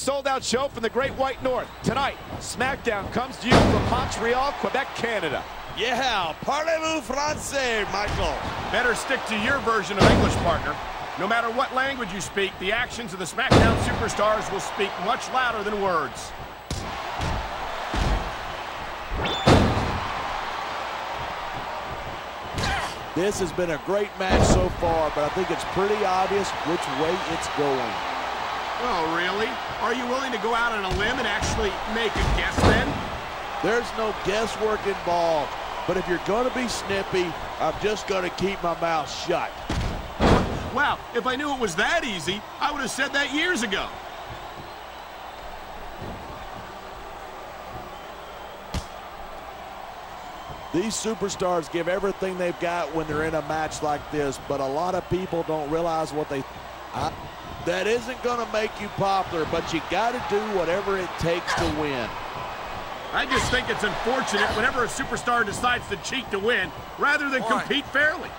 sold-out show from the Great White North. Tonight, SmackDown comes to you from Montreal, Quebec, Canada. Yeah, parlez-vous français, Michael? Better stick to your version of English, partner. No matter what language you speak, the actions of the SmackDown superstars will speak much louder than words. This has been a great match so far, but I think it's pretty obvious which way it's going. Oh, really? Are you willing to go out on a limb and actually make a guess then? There's no guesswork involved, but if you're going to be snippy, I'm just going to keep my mouth shut. Wow, if I knew it was that easy, I would have said that years ago. These superstars give everything they've got when they're in a match like this, but a lot of people don't realize what they... That isn't going to make you popular, but you got to do whatever it takes to win. I just think it's unfortunate whenever a superstar decides to cheat to win, rather than compete fairly.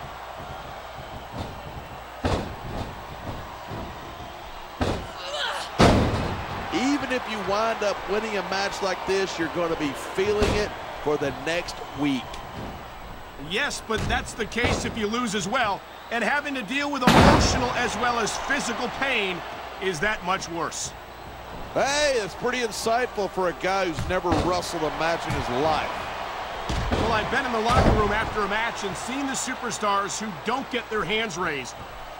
Even if you wind up winning a match like this, you're going to be feeling it for the next week. Yes, but that's the case if you lose as well, and having to deal with emotional as well as physical pain is that much worse. Hey, it's pretty insightful for a guy who's never wrestled a match in his life. Well, I've been in the locker room after a match and seen the superstars who don't get their hands raised.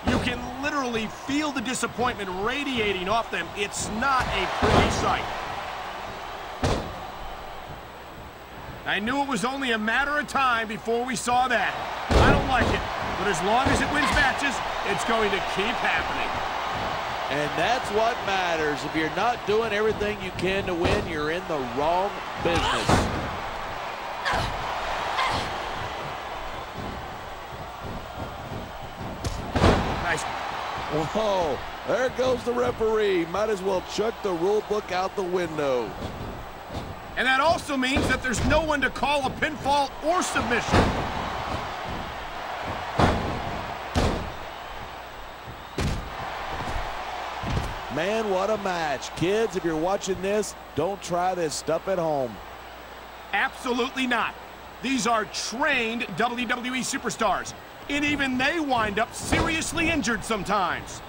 You can literally feel the disappointment radiating off them. It's not a pretty sight. I knew it was only a matter of time before we saw that. I don't like it, but as long as it wins matches, it's going to keep happening. And that's what matters. If you're not doing everything you can to win, you're in the wrong business. Nice. Whoa, there goes the referee. Might as well chuck the rule book out the window. And that also means that there's no one to call a pinfall or submission. Man, what a match. Kids, if you're watching this, don't try this stuff at home. Absolutely not. These are trained WWE superstars, and even they wind up seriously injured sometimes.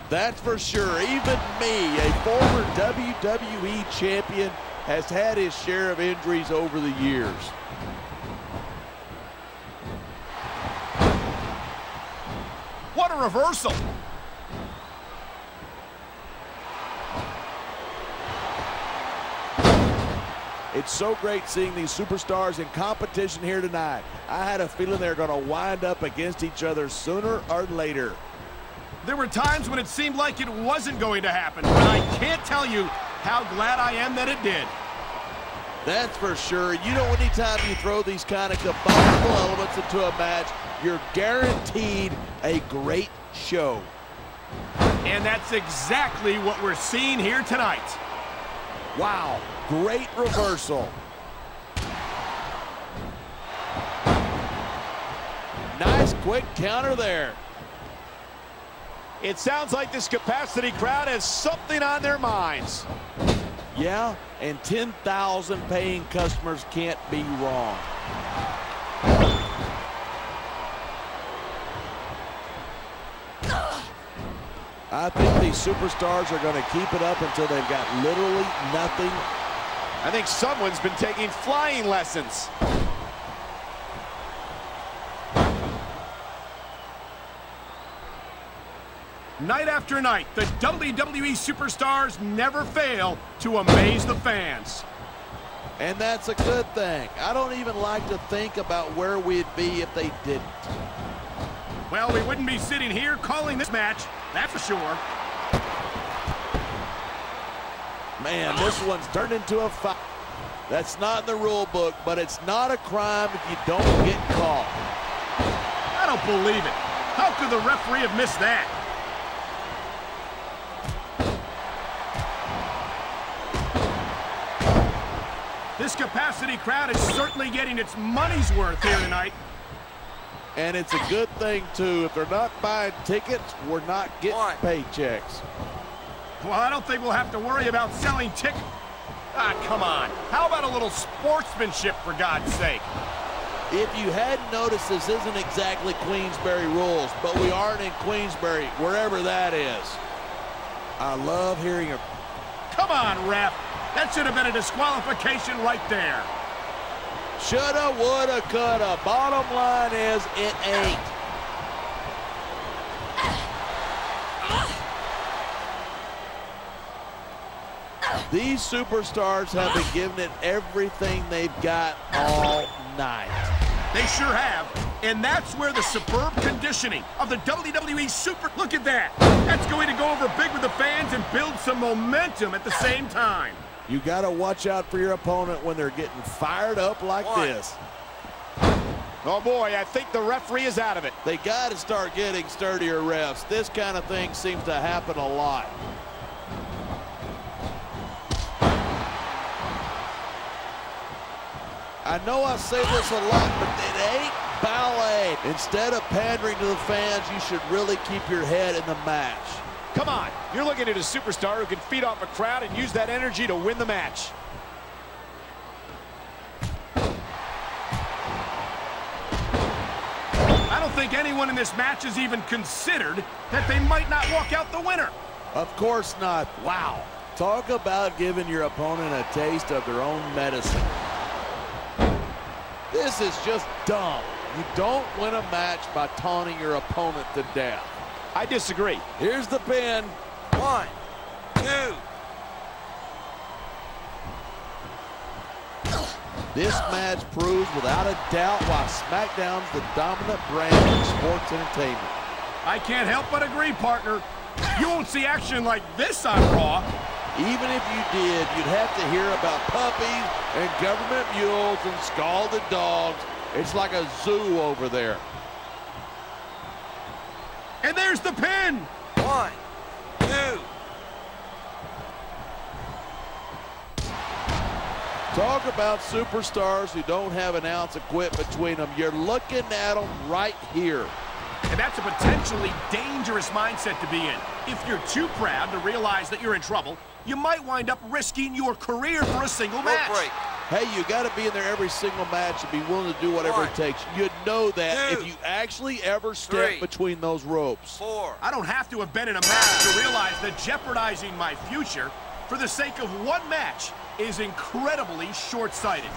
That's for sure. Even me, a former WWE champion, has had his share of injuries over the years. What a reversal! It's so great seeing these superstars in competition here tonight. I had a feeling they're going to wind up against each other sooner or later. There were times when it seemed like it wasn't going to happen, but I can't tell you how glad I am that it did. That's for sure. You know, anytime you throw these kind of combustible elements into a match, you're guaranteed a great show. And that's exactly what we're seeing here tonight. Wow, great reversal. Nice quick counter there. It sounds like this capacity crowd has something on their minds. Yeah, and 10,000 paying customers can't be wrong. I think these superstars are going to keep it up until they've got literally nothing. I think someone's been taking flying lessons. Night after night, the WWE superstars never fail to amaze the fans. And that's a good thing. I don't even like to think about where we'd be if they didn't. Well, we wouldn't be sitting here calling this match, that's for sure. Man, this one's turned into a fight. That's not in the rule book, but it's not a crime if you don't get caught. I don't believe it. How could the referee have missed that? This capacity crowd is certainly getting its money's worth here tonight. And it's a good thing, too. If they're not buying tickets, we're not getting paychecks. Well, I don't think we'll have to worry about selling tickets. Ah, come on. How about a little sportsmanship, for God's sake? If you hadn't noticed, this isn't exactly Queensberry rules, but we aren't in Queensberry, wherever that is. I love hearing it. Come on, ref. That should have been a disqualification right there. Shoulda, woulda, coulda. Bottom line is, it ain't. These superstars have been giving it everything they've got all night. They sure have. And that's where the superb conditioning of the WWE Super... Look at that. That's going to go over big with the fans and build some momentum at the same time. You got to watch out for your opponent when they're getting fired up like this. Oh, boy, I think the referee is out of it. They got to start getting sturdier refs. This kind of thing seems to happen a lot. I know I say this a lot, but it ain't ballet. Instead of pandering to the fans, you should really keep your head in the match. Come on, you're looking at a superstar who can feed off a crowd and use that energy to win the match. I don't think anyone in this match has even considered that they might not walk out the winner. Of course not. Wow. Talk about giving your opponent a taste of their own medicine. This is just dumb. You don't win a match by taunting your opponent to death. I disagree. Here's the pin. 1, 2. This match proves without a doubt why SmackDown's the dominant brand in sports entertainment. I can't help but agree, partner. You won't see action like this on Raw. Even if you did, you'd have to hear about puppies and government mules and scalded dogs. It's like a zoo over there. And there's the pin. 1, 2. Talk about superstars who don't have an ounce of quit between them. You're looking at them right here. And that's a potentially dangerous mindset to be in. If you're too proud to realize that you're in trouble, you might wind up risking your career for a single match. Break. Hey, you got to be in there every single match and be willing to do whatever 1, it takes. You'd know that 2, if you actually ever step 3, between those ropes. 4. I don't have to have been in a match to realize that jeopardizing my future for the sake of one match is incredibly short-sighted.